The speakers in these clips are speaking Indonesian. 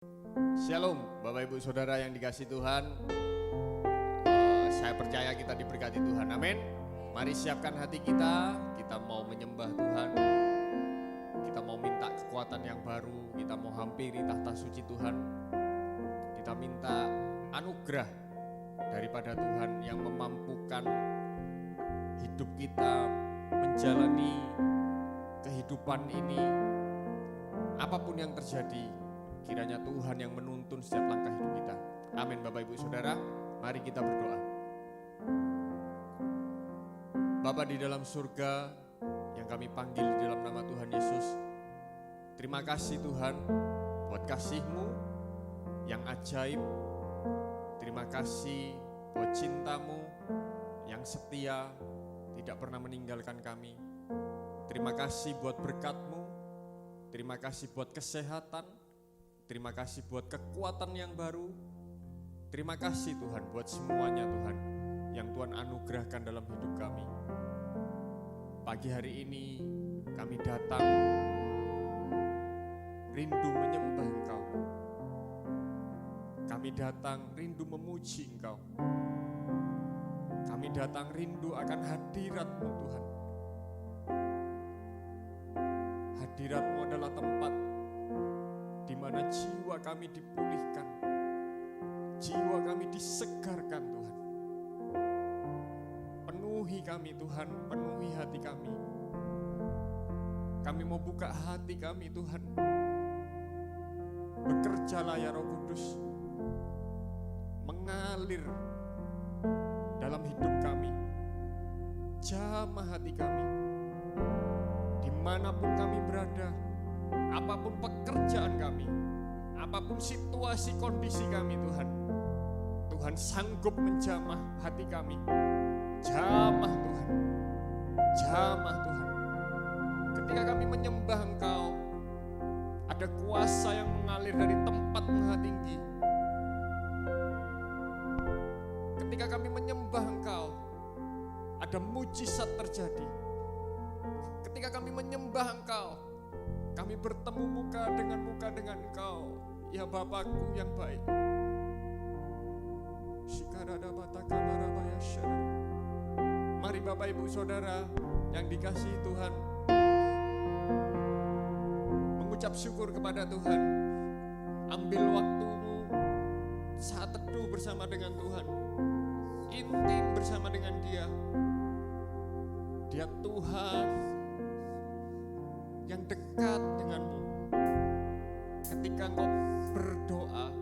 Shalom Bapak Ibu Saudara yang dikasihi Tuhan. Saya percaya kita diberkati Tuhan, amin. Mari siapkan hati kita mau menyembah Tuhan. Kita mau minta kekuatan yang baru, kita mau hampiri tahta suci Tuhan. Kita minta anugerah daripada Tuhan yang memampukan hidup kita menjalani kehidupan ini. Apapun yang terjadi, kiranya Tuhan yang menuntun setiap langkah hidup kita. Amin Bapak Ibu Saudara, mari kita berdoa. Bapa di dalam surga yang kami panggil di dalam nama Tuhan Yesus, terima kasih Tuhan buat kasih-Mu yang ajaib. Terima kasih buat cinta-Mu yang setia, tidak pernah meninggalkan kami. Terima kasih buat berkat-Mu, terima kasih buat kesehatan, terima kasih buat kekuatan yang baru. Terima kasih Tuhan buat semuanya Tuhan yang Tuhan anugerahkan dalam hidup kami. Pagi hari ini kami datang rindu menyembah Engkau. Kami datang rindu memuji Engkau. Kami datang rindu akan hadirat-Mu Tuhan. Hadirat-Mu adalah tempat di mana jiwa kami dipulihkan, jiwa kami disegarkan Tuhan. Penuhi kami Tuhan, penuhi hati kami. Kami mau buka hati kami Tuhan. Bekerjalah ya Roh Kudus, mengalir dalam hidup kami. Jamah hati kami, dimanapun kami berada. Apapun pekerjaan kami, apapun situasi kondisi kami Tuhan, Tuhan sanggup menjamah hati kami. Jamah Tuhan, jamah Tuhan. Ketika kami menyembah Engkau, ada kuasa yang mengalir dari tempat Maha Tinggi. Ketika kami menyembah Engkau, ada mujizat terjadi. Ketika kami menyembah Engkau, kami bertemu muka dengan Engkau, ya Bapakku yang baik. Mari Bapak Ibu Saudara yang dikasihi Tuhan, mengucap syukur kepada Tuhan. Ambil waktumu saat teduh bersama dengan Tuhan, intim bersama dengan Dia. Dia Tuhan yang dekat denganmu. Ketika engkau berdoa,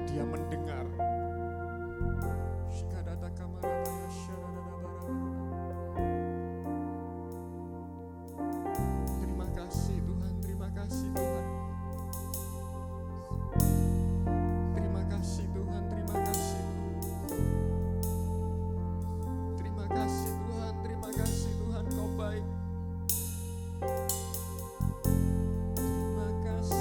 Dia mendengar. Terima kasih Tuhan, terima kasih Tuhan. Terima kasih Tuhan, terima kasih Tuhan. Terima kasih Tuhan, terima kasih Tuhan, Kau baik. Terima kasih.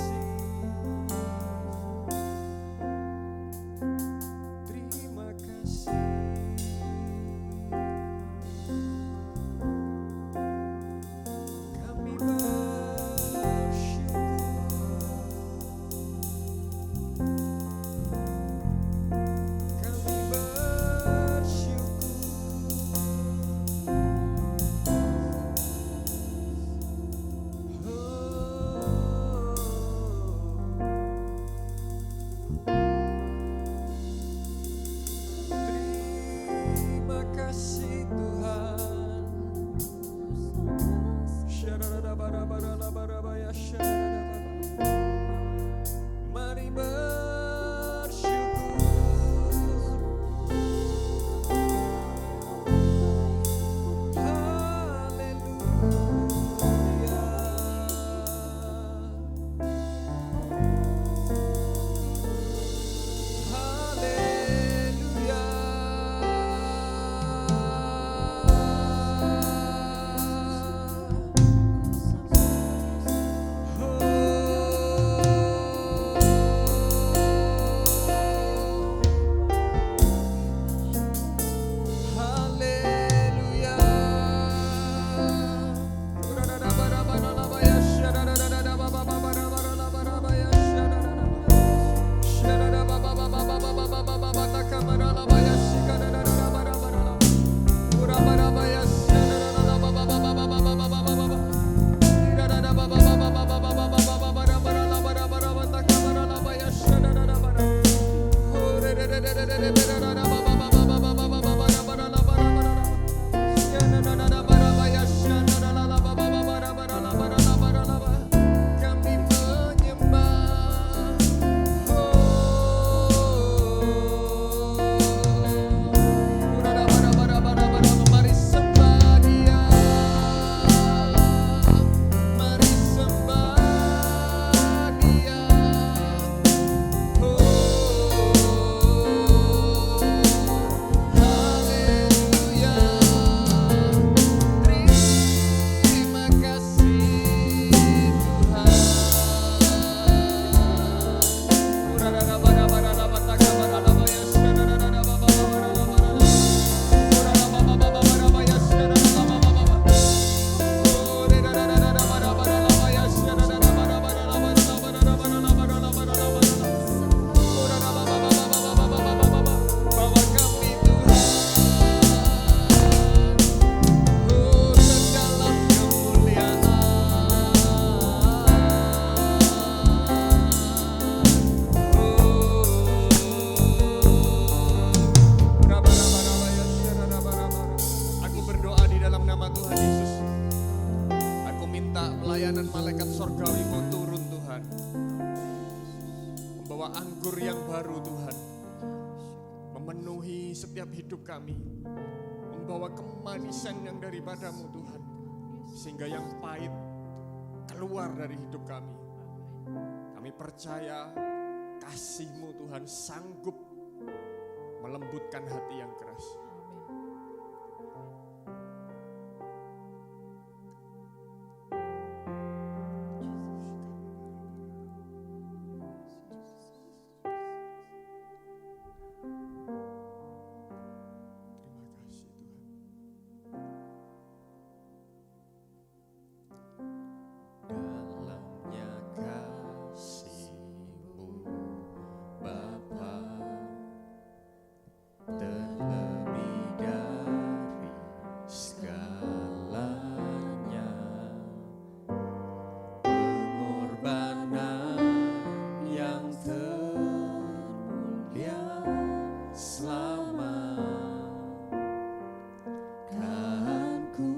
buah anggur yang baru Tuhan, memenuhi setiap hidup kami, membawa kemanisan yang daripadamu Tuhan, sehingga yang pahit keluar dari hidup kami. Kami percaya kasih-Mu Tuhan sanggup melembutkan hati yang keras. Dalamnya kasih-Mu Bapa. Terlebih dari segalanya, pengorbanan yang termulia selama kahanku.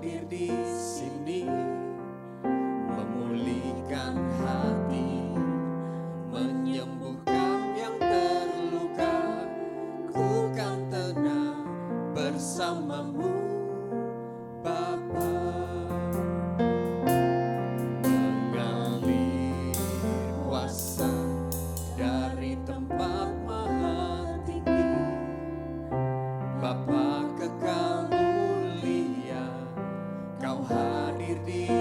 hadir di sini, memulihkan hati, menyembuhkan yang terluka. Ku kan tenang bersamamu, Bapa. Mengalir kuasa dari tempat maha tinggi, Bapa kekal mulia, Kau hadir di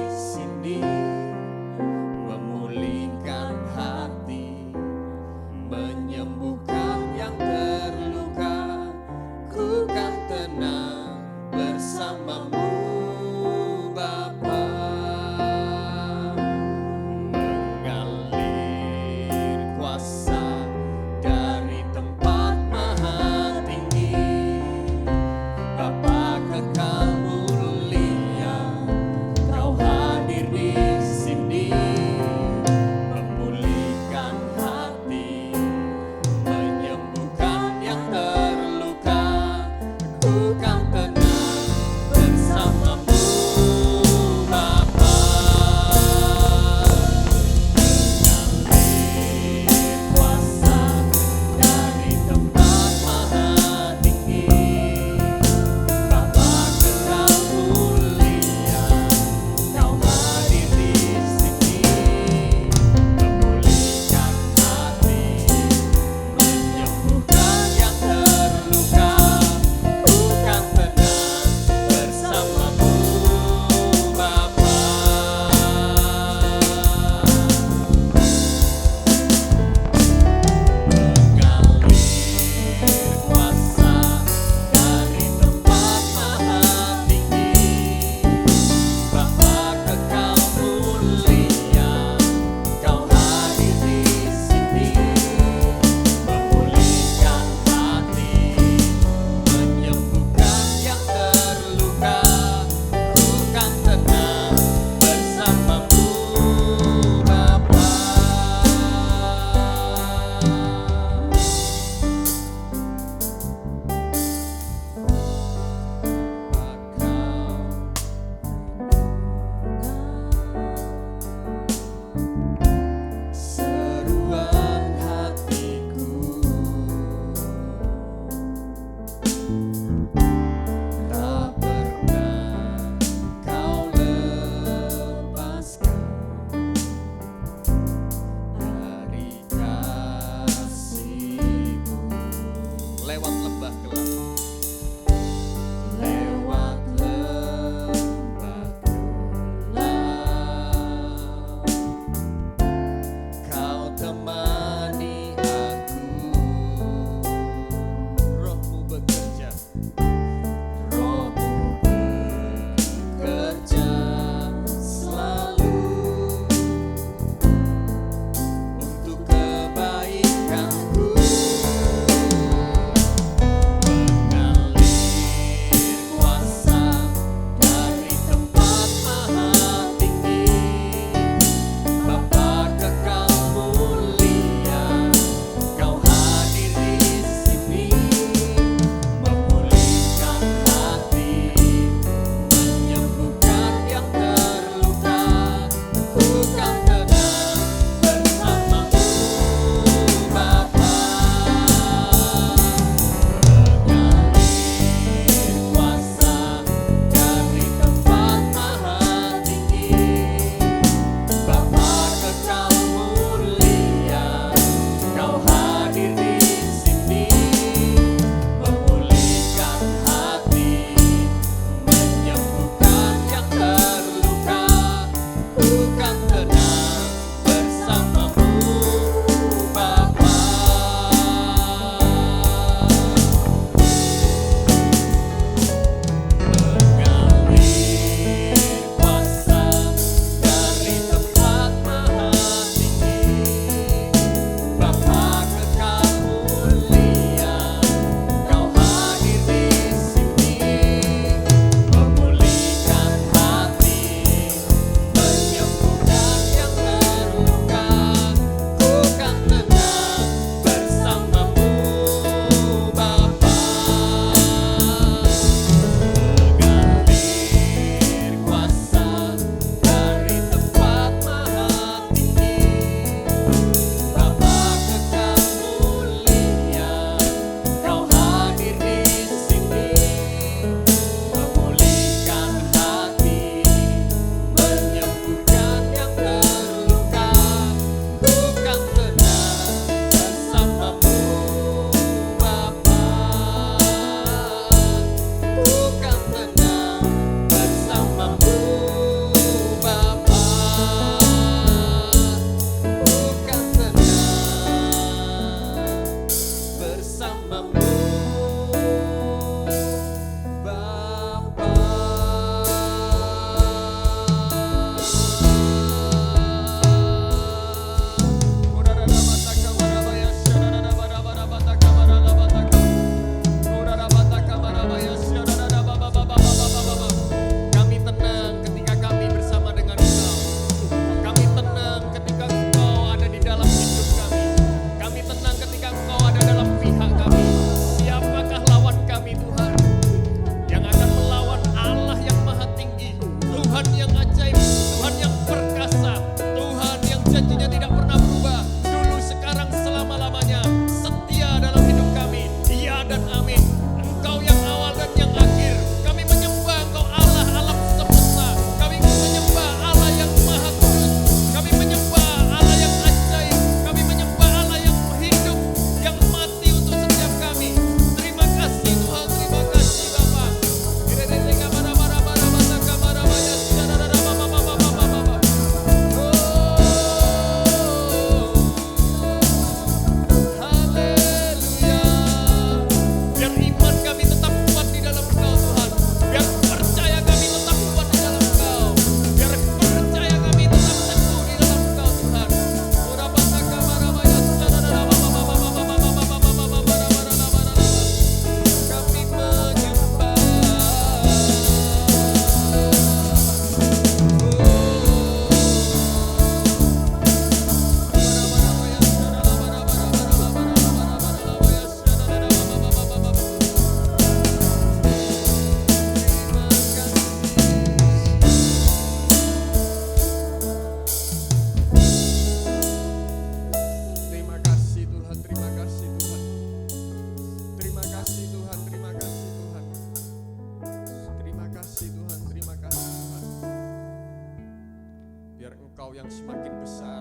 yang semakin besar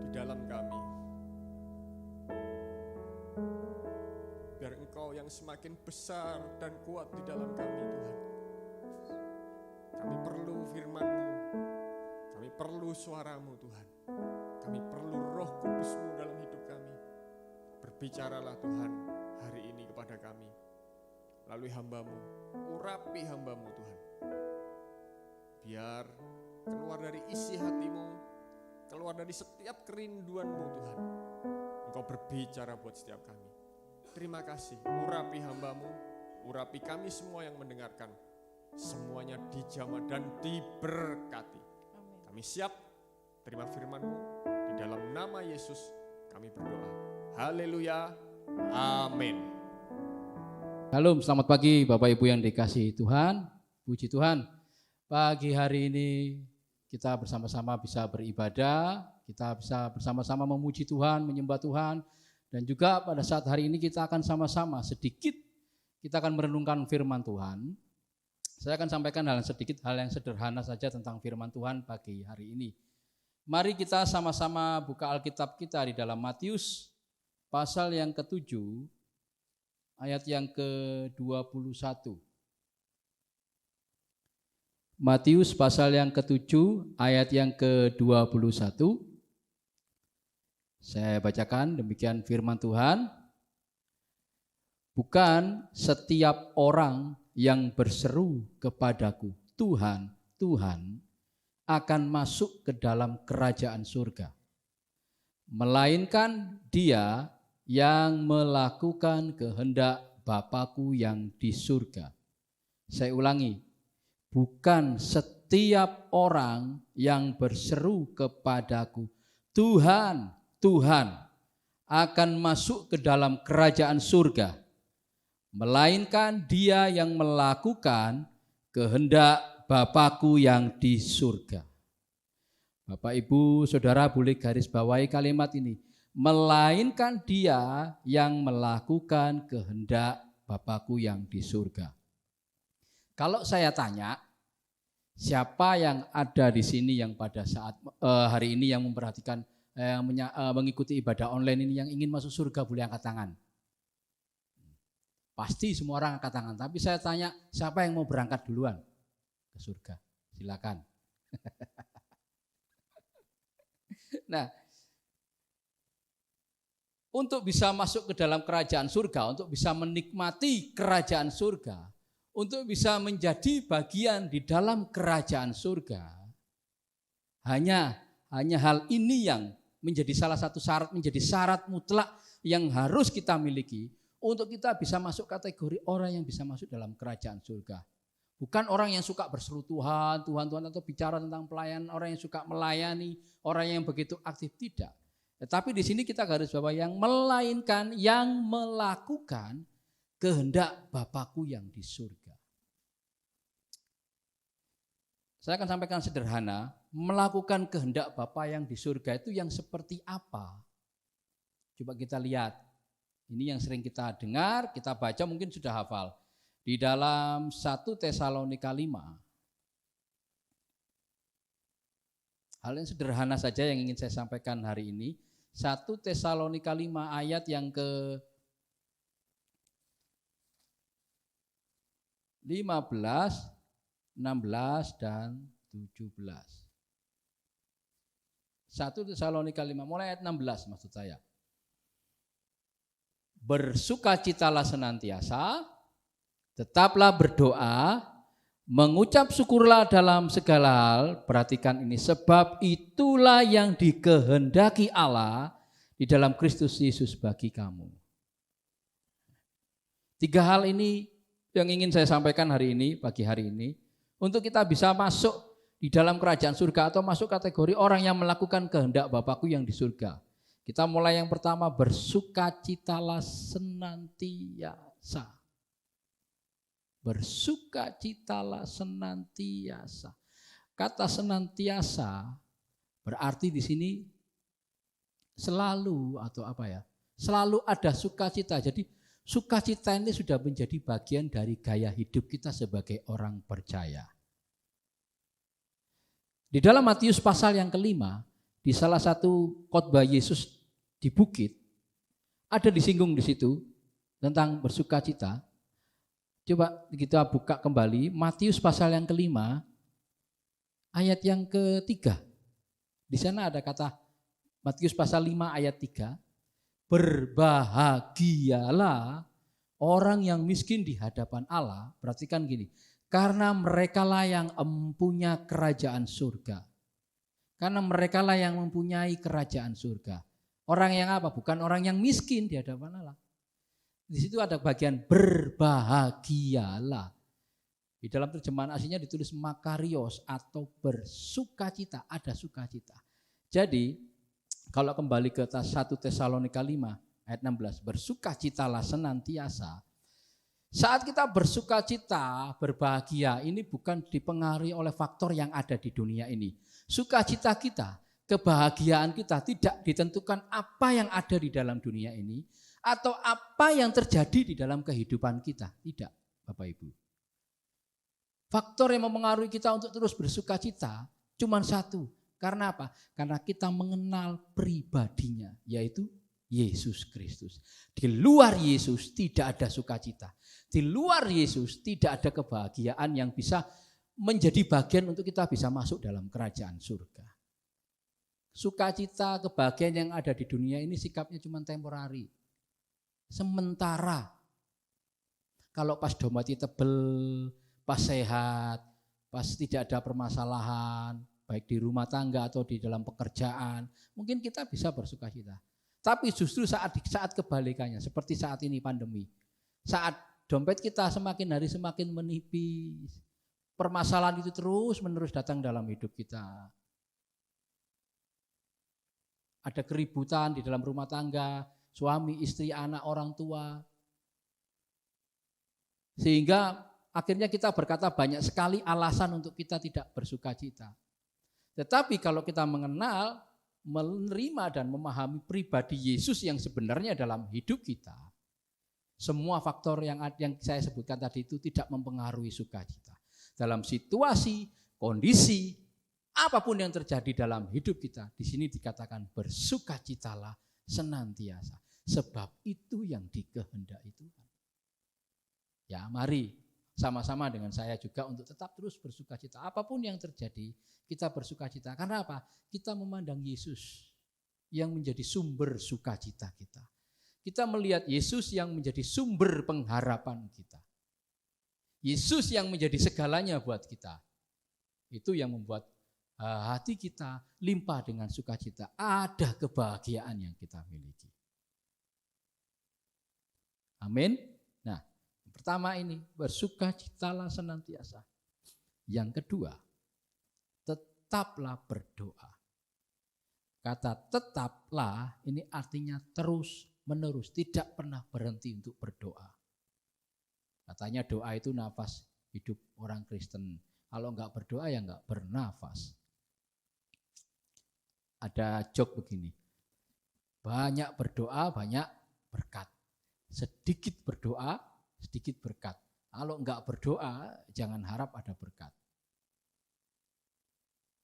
di dalam kami. Biar Engkau yang semakin besar dan kuat di dalam kami, Tuhan. Kami perlu firman-Mu, kami perlu suara-Mu, Tuhan. Kami perlu Roh Kudus-Mu dalam hidup kami. Berbicaralah Tuhan hari ini kepada kami melalui hamba-Mu, urapi hamba-Mu, Tuhan. Biar keluar dari isi hati-Mu, keluar dari setiap kerinduan-Mu, Tuhan. Engkau berbicara buat setiap kami. Terima kasih, urapi hamba-Mu, urapi kami semua yang mendengarkan. Semuanya dijamah dan diberkati. Kami siap terima firman-Mu, di dalam nama Yesus kami berdoa. Haleluya, amin. Shalom, selamat pagi Bapak Ibu yang dikasihi Tuhan. Puji Tuhan, pagi hari ini kita bersama-sama bisa beribadah, kita bisa bersama-sama memuji Tuhan, menyembah Tuhan. Dan juga pada saat hari ini kita akan sama-sama sedikit, kita akan merenungkan firman Tuhan. Saya akan sampaikan hal yang sederhana saja tentang firman Tuhan pagi hari ini. Mari kita sama-sama buka Alkitab kita di dalam Matius pasal yang ke-7 ayat yang ke-21. Matius pasal yang ke-7 ayat yang ke-21. Saya bacakan demikian firman Tuhan. Bukan setiap orang yang berseru kepadaku, Tuhan, Tuhan, akan masuk ke dalam kerajaan surga, melainkan dia yang melakukan kehendak Bapa-Ku yang di surga. Saya ulangi, bukan setiap orang yang berseru kepadaku, Tuhan, Tuhan, akan masuk ke dalam kerajaan surga, melainkan dia yang melakukan kehendak Bapa-Ku yang di surga. Bapak, Ibu, Saudara boleh garis bawahi kalimat ini. Melainkan dia yang melakukan kehendak Bapa-Ku yang di surga. Kalau saya tanya, siapa yang ada di sini yang pada saat hari ini yang memperhatikan, mengikuti ibadah online ini yang ingin masuk surga, boleh angkat tangan. Pasti semua orang angkat tangan, tapi saya tanya, siapa yang mau berangkat duluan ke surga? Silakan. Nah, untuk bisa masuk ke dalam kerajaan surga, untuk bisa menikmati kerajaan surga, untuk bisa menjadi bagian di dalam kerajaan surga, hanya hal ini yang menjadi salah satu syarat, menjadi syarat mutlak yang harus kita miliki untuk kita bisa masuk kategori orang yang bisa masuk dalam kerajaan surga. Bukan orang yang suka berseru Tuhan, Tuhan, Tuhan, atau bicara tentang pelayanan, orang yang suka melayani, orang yang begitu aktif, tidak. Tetapi di sini kita garis bawah yang melainkan, yang melakukan kehendak Bapa-Ku yang di surga. Saya akan sampaikan sederhana, melakukan kehendak Bapa yang di surga itu yang seperti apa? Coba kita lihat. Ini yang sering kita dengar, kita baca, mungkin sudah hafal. Di dalam 1 Tesalonika 5. Hal yang sederhana saja yang ingin saya sampaikan hari ini. 1 Tesalonika 5 ayat yang ke 15, 16, dan 17. 1 Tesalonika 5, mulai ayat 16 maksud saya. Bersukacitalah senantiasa, tetaplah berdoa, mengucap syukurlah dalam segala hal. Perhatikan ini, sebab itulah yang dikehendaki Allah di dalam Kristus Yesus bagi kamu. 3 hal ini yang ingin saya sampaikan hari ini, pagi hari ini, untuk kita bisa masuk di dalam kerajaan surga atau masuk kategori orang yang melakukan kehendak Bapa-Ku yang di surga. Kita mulai yang pertama, bersukacitalah senantiasa. Bersukacitalah senantiasa. Kata senantiasa berarti di sini selalu atau apa ya? Selalu ada sukacita. Jadi sukacita ini sudah menjadi bagian dari gaya hidup kita sebagai orang percaya. Di dalam Matius pasal yang kelima, di salah satu khotbah Yesus di bukit, ada disinggung di situ tentang bersukacita. Coba kita buka kembali Matius pasal yang kelima, ayat yang ketiga. Di sana ada kata Matius pasal 5 ayat 3, berbahagialah orang yang miskin di hadapan Allah. Perhatikan gini, karena merekalah yang mempunyai kerajaan surga. Karena merekalah yang mempunyai kerajaan surga. Orang yang apa? Bukan orang yang miskin di hadapan Allah. Di situ ada bagian berbahagialah. Di dalam terjemahan aslinya ditulis makarios atau bersukacita, ada sukacita. Jadi kalau kembali ke 1 Tesalonika 5 ayat 16, bersukacitalah senantiasa. Saat kita bersukacita, berbahagia, ini bukan dipengaruhi oleh faktor yang ada di dunia ini. Sukacita kita, kebahagiaan kita tidak ditentukan apa yang ada di dalam dunia ini atau apa yang terjadi di dalam kehidupan kita. Tidak, Bapak Ibu. Faktor yang mempengaruhi kita untuk terus bersukacita cuma satu. Karena apa? Karena kita mengenal pribadinya, yaitu Yesus Kristus. Di luar Yesus tidak ada sukacita. Di luar Yesus tidak ada kebahagiaan yang bisa menjadi bagian untuk kita bisa masuk dalam kerajaan surga. Sukacita, kebahagiaan yang ada di dunia ini sikapnya cuma temporari. Sementara. Kalau pas domati tebel, pas sehat, pas tidak ada permasalahan, baik di rumah tangga atau di dalam pekerjaan, mungkin kita bisa bersukacita. Tapi justru saat kebalikannya, seperti saat ini pandemi, saat dompet kita semakin hari semakin menipis, permasalahan itu terus menerus datang dalam hidup kita. Ada keributan di dalam rumah tangga, suami, istri, anak, orang tua. Sehingga akhirnya kita berkata banyak sekali alasan untuk kita tidak bersukacita. Tetapi kalau kita mengenal, menerima dan memahami pribadi Yesus yang sebenarnya dalam hidup kita, semua faktor yang saya sebutkan tadi itu tidak mempengaruhi sukacita. Dalam situasi, kondisi, apapun yang terjadi dalam hidup kita, di sini dikatakan bersukacitalah senantiasa. Sebab itu yang dikehendaki Tuhan. Ya, mari sama-sama dengan saya juga untuk tetap terus bersukacita. Apapun yang terjadi, kita bersukacita. Karena apa? Kita memandang Yesus yang menjadi sumber sukacita kita. Kita melihat Yesus yang menjadi sumber pengharapan kita. Yesus yang menjadi segalanya buat kita. Itu yang membuat hati kita limpah dengan sukacita. Ada kebahagiaan yang kita miliki. Amin. Nah, yang pertama ini bersukacitalah senantiasa. Yang kedua, tetaplah berdoa. Kata tetaplah ini artinya terus menerus, tidak pernah berhenti untuk berdoa. Katanya doa itu nafas hidup orang Kristen. Kalau enggak berdoa ya enggak bernafas. Ada joke begini, banyak berdoa, banyak berkat. Sedikit berdoa, sedikit berkat. Kalau enggak berdoa, jangan harap ada berkat.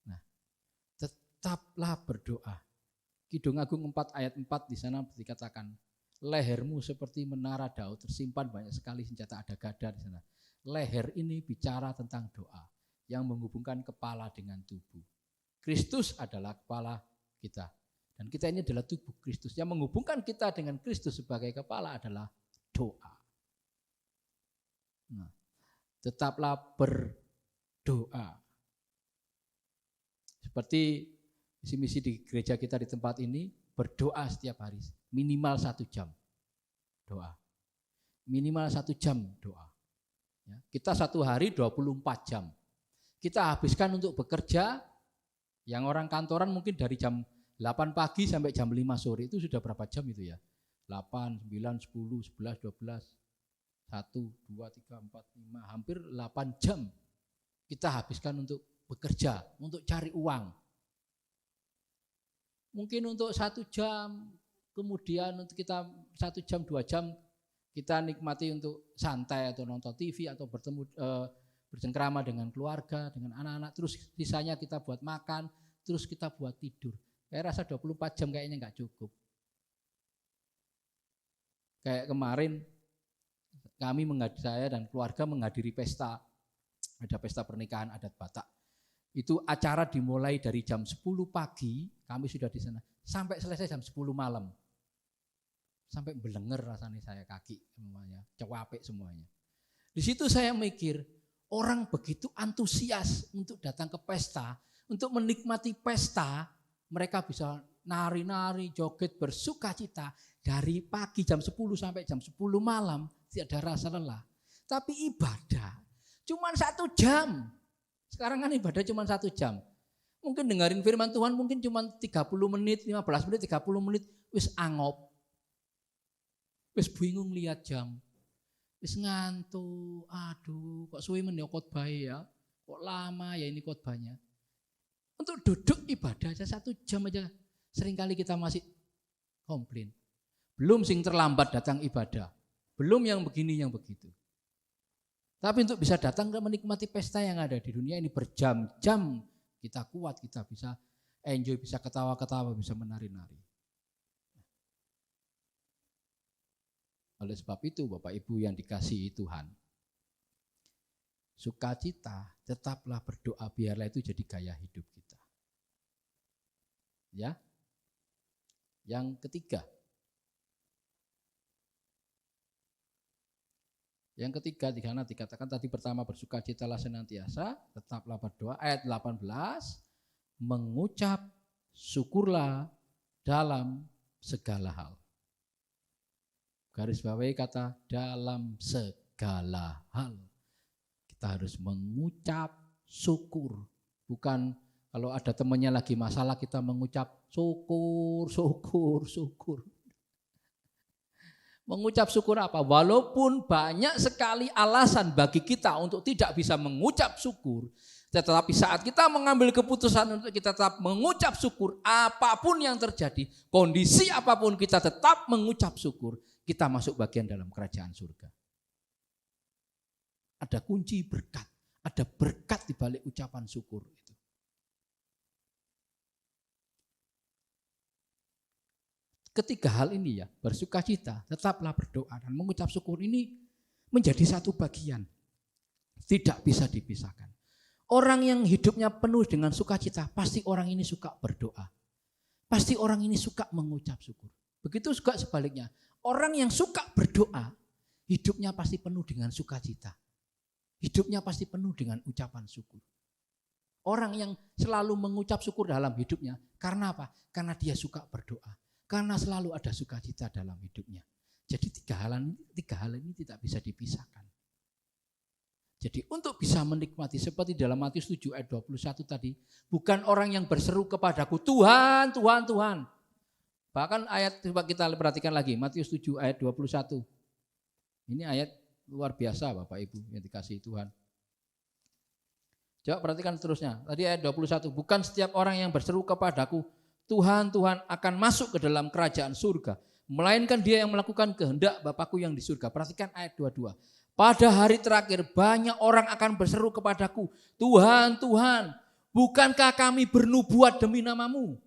Nah, tetaplah berdoa. Kidung Agung 4 ayat 4 di sana dikatakan, lehermu seperti menara Daud, tersimpan banyak sekali senjata, ada gada di sana. Leher ini bicara tentang doa yang menghubungkan kepala dengan tubuh. Kristus adalah kepala kita. Dan kita ini adalah tubuh Kristus. Yang menghubungkan kita dengan Kristus sebagai kepala adalah doa. Nah, tetaplah berdoa. Seperti misi-misi di gereja kita di tempat ini, berdoa setiap hari. Minimal 1 jam doa. Minimal 1 jam doa. Ya, kita 1 hari 24 jam. Kita habiskan untuk bekerja, yang orang kantoran mungkin dari jam 8 pagi sampai jam 5 sore, itu sudah berapa jam itu ya? 8, 9, 10, 11, 12, 1, 2, 3, 4, 5, hampir 8 jam kita habiskan untuk bekerja, untuk cari uang. Mungkin untuk 1 jam, kemudian untuk kita 1 jam, 2 jam, kita nikmati untuk santai atau nonton TV atau bercengkrama dengan keluarga, dengan anak-anak, terus sisanya kita buat makan, terus kita buat tidur. Kayak rasa 24 jam kayaknya nggak cukup. Kayak kemarin saya dan keluarga menghadiri pesta, ada pesta pernikahan adat Batak. Itu acara dimulai dari jam 10 pagi, kami sudah di sana, sampai selesai jam 10 malam. Sampai belenger rasanya saya kaki semuanya, cewapek semuanya. Di situ saya mikir, orang begitu antusias untuk datang ke pesta, untuk menikmati pesta, mereka bisa nari-nari, joget, bersukacita dari pagi jam 10 sampai jam 10 malam, tidak ada rasa lelah. Tapi ibadah cuma 1 jam. Sekarang kan ibadah cuma 1 jam. Mungkin dengerin firman Tuhan mungkin cuma 30 menit, 15 menit, 30 menit, wis angop. Wis bingung lihat jam. Wis ngantuk, aduh kok suwe men ya khotbah ya, kok lama ya ini khotbahnya. Untuk duduk ibadah aja 1 jam aja, seringkali kita masih komplain. Belum sing terlambat datang ibadah, belum yang begini yang begitu. Tapi untuk bisa datang ke menikmati pesta yang ada di dunia ini berjam-jam, kita kuat, kita bisa enjoy, bisa ketawa-ketawa, bisa menari-nari. Oleh sebab itu Bapak Ibu yang dikasihi Tuhan, sukacita tetaplah berdoa, biarlah itu jadi gaya hidup kita. Ya. Yang ketiga. Karena dikatakan tadi pertama bersukacitalah senantiasa, tetaplah berdoa. Ayat 18, mengucap syukurlah dalam segala hal. Garis bawahi kata dalam segala hal. Kita harus mengucap syukur. Bukan kalau ada temannya lagi masalah kita mengucap syukur. Mengucap syukur apa? Walaupun banyak sekali alasan bagi kita untuk tidak bisa mengucap syukur, tetapi saat kita mengambil keputusan untuk kita tetap mengucap syukur, apapun yang terjadi, kondisi apapun kita tetap mengucap syukur, kita masuk bagian dalam kerajaan surga. Ada kunci berkat, ada berkat di balik ucapan syukur itu. Ketiga hal ini ya, bersukacita, tetaplah berdoa dan mengucap syukur ini menjadi satu bagian. Tidak bisa dipisahkan. Orang yang hidupnya penuh dengan sukacita, pasti orang ini suka berdoa. Pasti orang ini suka mengucap syukur. Begitu juga sebaliknya. Orang yang suka berdoa, hidupnya pasti penuh dengan sukacita. Hidupnya pasti penuh dengan ucapan syukur. Orang yang selalu mengucap syukur dalam hidupnya, karena apa? Karena dia suka berdoa. Karena selalu ada sukacita dalam hidupnya. Jadi tiga hal ini tidak bisa dipisahkan. Jadi untuk bisa menikmati seperti dalam Matius 7 ayat 21 tadi, bukan orang yang berseru kepadaku, Tuhan, Tuhan, Tuhan. Bahkan ayat, coba kita perhatikan lagi, Matius 7 ayat 21. Ini ayat luar biasa Bapak Ibu yang dikasihi Tuhan. Coba perhatikan terusnya, tadi ayat 21. Bukan setiap orang yang berseru kepadaku, Tuhan, Tuhan akan masuk ke dalam kerajaan surga. Melainkan dia yang melakukan kehendak Bapakku yang di surga. Perhatikan ayat 22. Pada hari terakhir banyak orang akan berseru kepadaku, Tuhan, Tuhan, bukankah kami bernubuat demi namamu?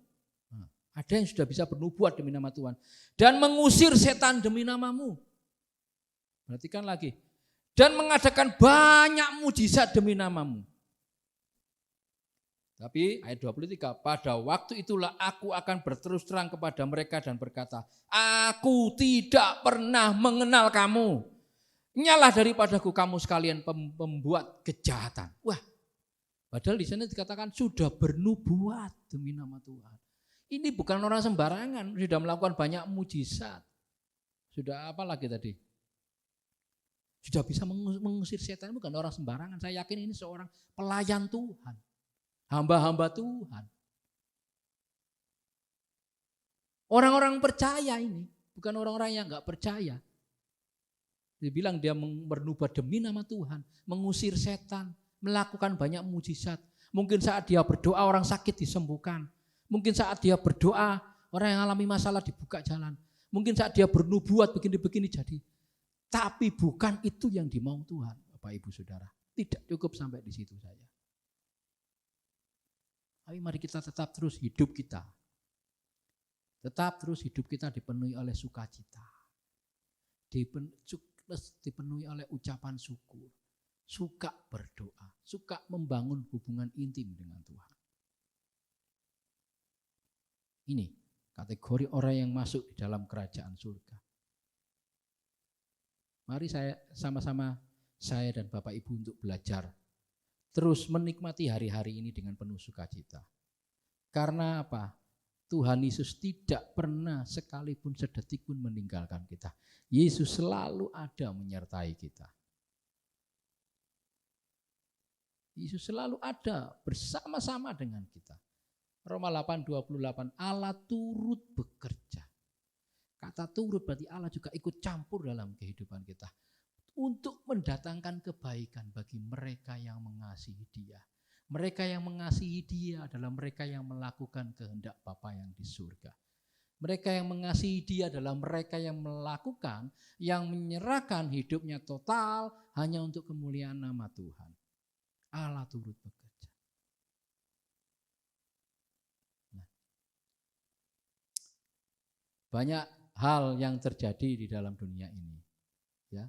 Ada yang sudah bisa bernubuat demi nama Tuhan. Dan mengusir setan demi namamu. Perhatikan lagi. Dan mengadakan banyak mujizat demi namamu. Tapi ayat 23, pada waktu itulah aku akan berterus terang kepada mereka dan berkata, aku tidak pernah mengenal kamu. Nyalah daripadaku kamu sekalian pembuat kejahatan. Wah, padahal di sana dikatakan sudah bernubuat demi nama Tuhan. Ini bukan orang sembarangan, sudah melakukan banyak mujizat. Sudah apa lagi tadi? Sudah bisa mengusir setan, bukan orang sembarangan. Saya yakin ini seorang pelayan Tuhan. Hamba-hamba Tuhan. Orang-orang percaya ini, bukan orang-orang yang enggak percaya. Dia bilang dia bernubuat demi nama Tuhan, mengusir setan, melakukan banyak mujizat. Mungkin saat dia berdoa orang sakit disembuhkan. Mungkin saat dia berdoa, orang yang alami masalah dibuka jalan. Mungkin saat dia bernubuat begini-begini jadi. Tapi bukan itu yang dimau Tuhan, Bapak Ibu Saudara. Tidak cukup sampai di situ saja. Tapi mari kita tetap terus hidup kita. Tetap terus hidup kita dipenuhi oleh sukacita. Dipenuhi oleh ucapan syukur. Suka berdoa. Suka membangun hubungan intim dengan Tuhan. Ini kategori orang yang masuk di dalam kerajaan surga. Mari saya dan Bapak Ibu untuk belajar terus menikmati hari-hari ini dengan penuh sukacita. Karena apa? Tuhan Yesus tidak pernah sekalipun sedetik pun meninggalkan kita. Yesus selalu ada menyertai kita. Yesus selalu ada bersama-sama dengan kita. Roma 8:28, Allah turut bekerja. Kata turut berarti Allah juga ikut campur dalam kehidupan kita. Untuk mendatangkan kebaikan bagi mereka yang mengasihi Dia. Mereka yang mengasihi Dia adalah mereka yang melakukan kehendak Bapa yang di surga. Mereka yang mengasihi Dia adalah mereka yang melakukan, yang menyerahkan hidupnya total hanya untuk kemuliaan nama Tuhan. Allah turut bekerja. Nah, banyak hal yang terjadi di dalam dunia ini, ya.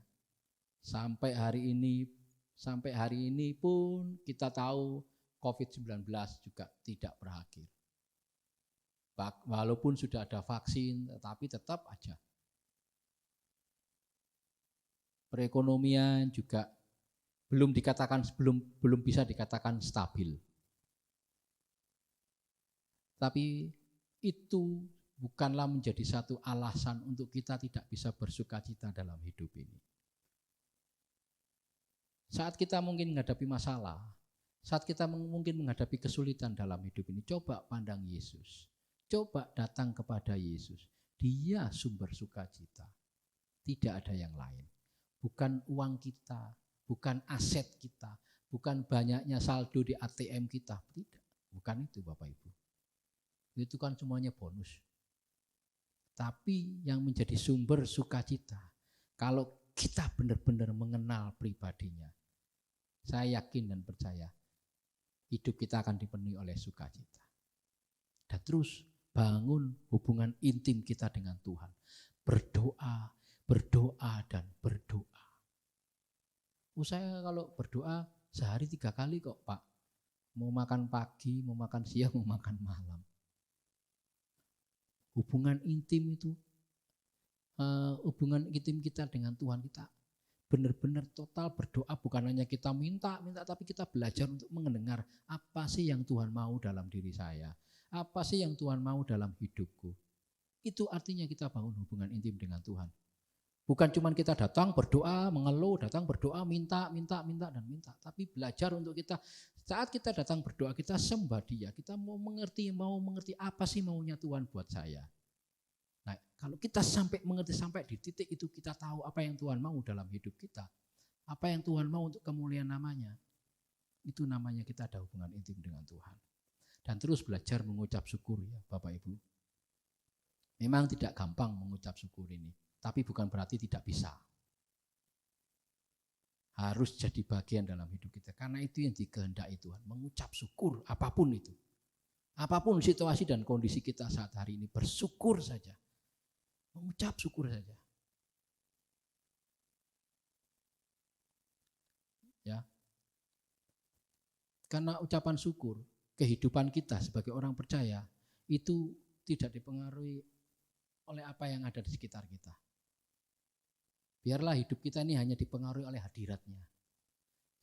Sampai hari ini pun kita tahu COVID-19 juga tidak berakhir. Walaupun sudah ada vaksin, tetapi tetap aja. Perekonomian juga belum bisa dikatakan stabil. Tapi itu bukanlah menjadi satu alasan untuk kita tidak bisa bersukacita dalam hidup ini. Saat kita mungkin menghadapi masalah, saat kita mungkin menghadapi kesulitan dalam hidup ini, coba pandang Yesus. Coba datang kepada Yesus. Dia sumber sukacita. Tidak ada yang lain. Bukan uang kita, bukan aset kita, bukan banyaknya saldo di ATM kita. Tidak, bukan itu Bapak Ibu. Itu kan semuanya bonus. Tapi yang menjadi sumber sukacita, kalau kita benar-benar mengenal pribadinya, saya yakin dan percaya hidup kita akan dipenuhi oleh sukacita. Dan terus bangun hubungan intim kita dengan Tuhan. Berdoa, dan berdoa. Saya kalau berdoa sehari 3 kali kok Pak. Mau makan pagi, mau makan siang, mau makan malam. Hubungan intim itu, hubungan intim kita dengan Tuhan, kita benar-benar total berdoa, bukan hanya kita minta, tapi kita belajar untuk mendengar apa sih yang Tuhan mau dalam diri saya, apa sih yang Tuhan mau dalam hidupku. Itu artinya kita bangun hubungan intim dengan Tuhan. Bukan cuma kita datang berdoa, mengeluh, datang berdoa, minta, dan minta. Tapi belajar untuk kita, saat kita datang berdoa, kita sembah Dia. Kita mau mengerti apa sih maunya Tuhan buat saya. Nah, kalau kita sampai mengerti, sampai di titik itu kita tahu apa yang Tuhan mau dalam hidup kita. Apa yang Tuhan mau untuk kemuliaan namanya. Itu namanya kita ada hubungan intim dengan Tuhan. Dan terus belajar mengucap syukur ya Bapak Ibu. Memang tidak gampang mengucap syukur ini. Tapi bukan berarti tidak bisa. Harus jadi bagian dalam hidup kita. Karena itu yang dikehendaki Tuhan. Mengucap syukur apapun itu. Apapun situasi dan kondisi kita saat hari ini. Bersyukur saja. Mengucap syukur saja. Ya. Karena ucapan syukur, kehidupan kita sebagai orang percaya itu tidak dipengaruhi oleh apa yang ada di sekitar kita. Biarlah hidup kita ini hanya dipengaruhi oleh hadirat-Nya.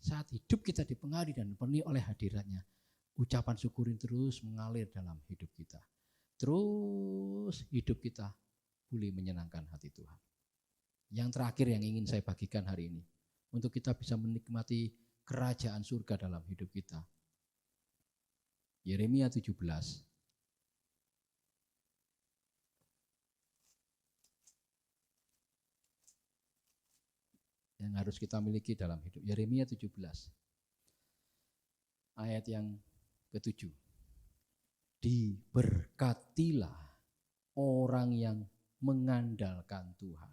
Saat hidup kita dipengaruhi dan dipenuhi oleh hadirat-Nya, ucapan syukurin terus mengalir dalam hidup kita. Terus hidup kita boleh menyenangkan hati Tuhan. Yang terakhir yang ingin saya bagikan hari ini, untuk kita bisa menikmati kerajaan surga dalam hidup kita. Yeremia 17. Yang harus kita miliki dalam hidup. Yeremia 17. Ayat yang ke-7. Diberkatilah orang yang mengandalkan Tuhan.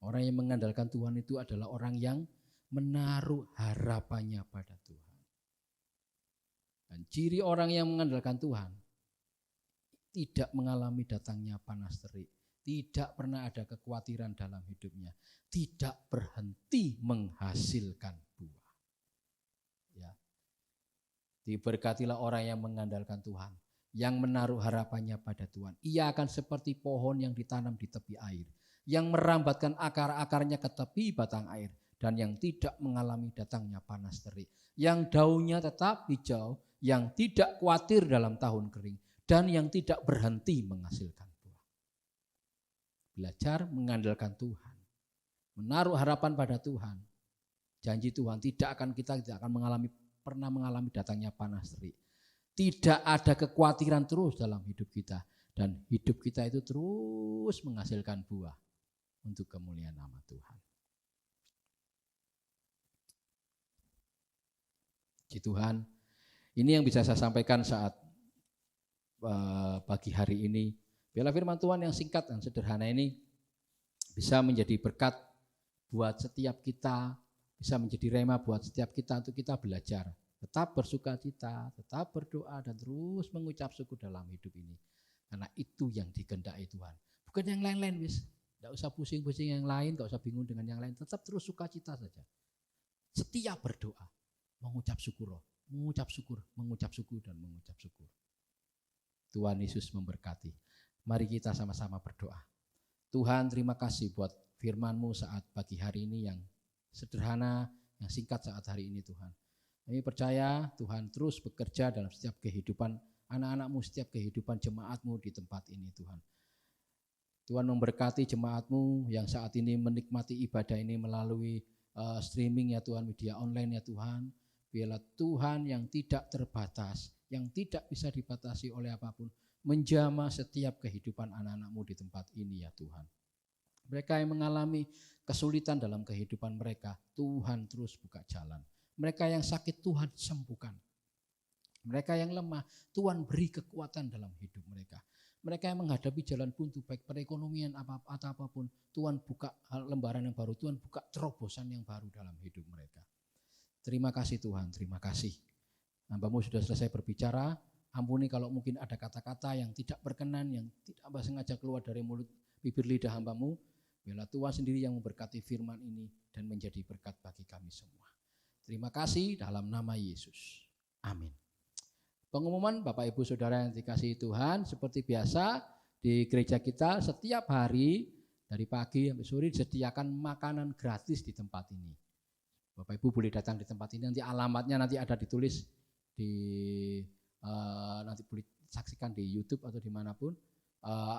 Orang yang mengandalkan Tuhan itu adalah orang yang menaruh harapannya pada Tuhan. Dan ciri orang yang mengandalkan Tuhan tidak mengalami datangnya panas terik, tidak pernah ada kekhawatiran dalam hidupnya, tidak berhenti menghasilkan buah. Ya. Diberkatilah orang yang mengandalkan Tuhan, yang menaruh harapannya pada Tuhan. Ia akan seperti pohon yang ditanam di tepi air, yang merambatkan akar-akarnya ke tepi batang air, dan yang tidak mengalami datangnya panas terik, yang daunnya tetap hijau, yang tidak khawatir dalam tahun kering, dan yang tidak berhenti menghasilkan buah. Belajar mengandalkan Tuhan, menaruh harapan pada Tuhan. Janji Tuhan kita tidak akan pernah mengalami datangnya panas terik. Tidak ada kekhawatiran terus dalam hidup kita, dan hidup kita itu terus menghasilkan buah untuk kemuliaan nama Tuhan. Puji Tuhan, ini yang bisa saya sampaikan saat pagi hari ini. Biarlah firman Tuhan yang singkat dan sederhana ini bisa menjadi berkat buat setiap kita, bisa menjadi rema buat setiap kita untuk kita belajar. Tetap bersukacita, tetap berdoa, dan terus mengucap syukur dalam hidup ini. Karena itu yang dikehendaki Tuhan. Bukan yang lain-lain, wis. Tidak usah pusing-pusing yang lain, tidak usah bingung dengan yang lain. Tetap terus sukacita saja. Setiap berdoa, mengucap syukur, mengucap syukur, mengucap syukur, dan mengucap syukur. Tuhan Yesus memberkati. Mari kita sama-sama berdoa. Tuhan, terima kasih buat firman-Mu saat pagi hari ini yang sederhana, yang singkat saat hari ini Tuhan. Kami percaya Tuhan terus bekerja dalam setiap kehidupan anak-anak-Mu, setiap kehidupan jemaat-Mu di tempat ini Tuhan. Tuhan memberkati jemaat-Mu yang saat ini menikmati ibadah ini melalui streaming ya Tuhan, media online ya Tuhan. Biarlah Tuhan yang tidak terbatas, yang tidak bisa dibatasi oleh apapun, menjamah setiap kehidupan anak-anak-Mu di tempat ini ya Tuhan. Mereka yang mengalami kesulitan dalam kehidupan mereka, Tuhan terus buka jalan. Mereka yang sakit, Tuhan sembuhkan. Mereka yang lemah, Tuhan beri kekuatan dalam hidup mereka. Mereka yang menghadapi jalan buntu, baik perekonomian atau apapun, Tuhan buka lembaran yang baru, Tuhan buka terobosan yang baru dalam hidup mereka. Terima kasih Tuhan, terima kasih. Hamba-Mu sudah selesai berbicara, ampuni kalau mungkin ada kata-kata yang tidak berkenan, yang tidak sengaja keluar dari mulut bibir lidah hamba-Mu. Biarlah Tuhan sendiri yang memberkati firman ini dan menjadi berkat bagi kami semua. Terima kasih dalam nama Yesus. Amin. Pengumuman Bapak Ibu Saudara yang dikasihi Tuhan, seperti biasa di gereja kita setiap hari dari pagi sampai sore disediakan makanan gratis di tempat ini. Bapak Ibu boleh datang di tempat ini, nanti alamatnya nanti ada ditulis nanti boleh saksikan di YouTube atau dimanapun.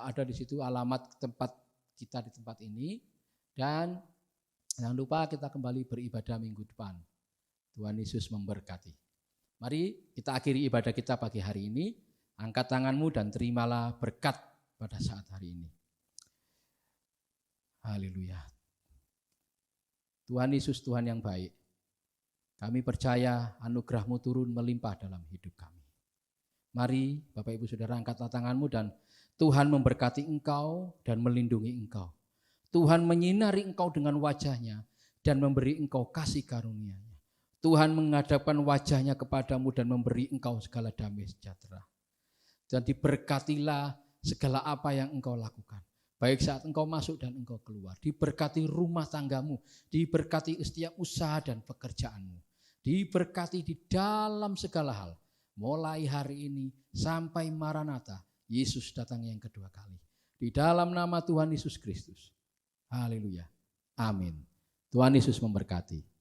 Ada di situ alamat tempat kita di tempat ini, dan jangan lupa kita kembali beribadah minggu depan. Tuhan Yesus memberkati. Mari kita akhiri ibadah kita pagi hari ini. Angkat tanganmu dan terimalah berkat pada saat hari ini. Haleluya. Tuhan Yesus, Tuhan yang baik. Kami percaya anugerah-Mu turun melimpah dalam hidup kami. Mari Bapak Ibu Saudara angkatlah tanganmu dan Tuhan memberkati engkau dan melindungi engkau. Tuhan menyinari engkau dengan wajah-Nya dan memberi engkau kasih karunia-Nya. Tuhan menghadapkan wajah-Nya kepadamu dan memberi engkau segala damai sejahtera. Dan diberkatilah segala apa yang engkau lakukan. Baik saat engkau masuk dan engkau keluar. Diberkati rumah tanggamu. Diberkati setiap usaha dan pekerjaanmu. Diberkati di dalam segala hal. Mulai hari ini sampai Maranatha, Yesus datang yang kedua kali. Di dalam nama Tuhan Yesus Kristus. Haleluya. Amin. Tuhan Yesus memberkati.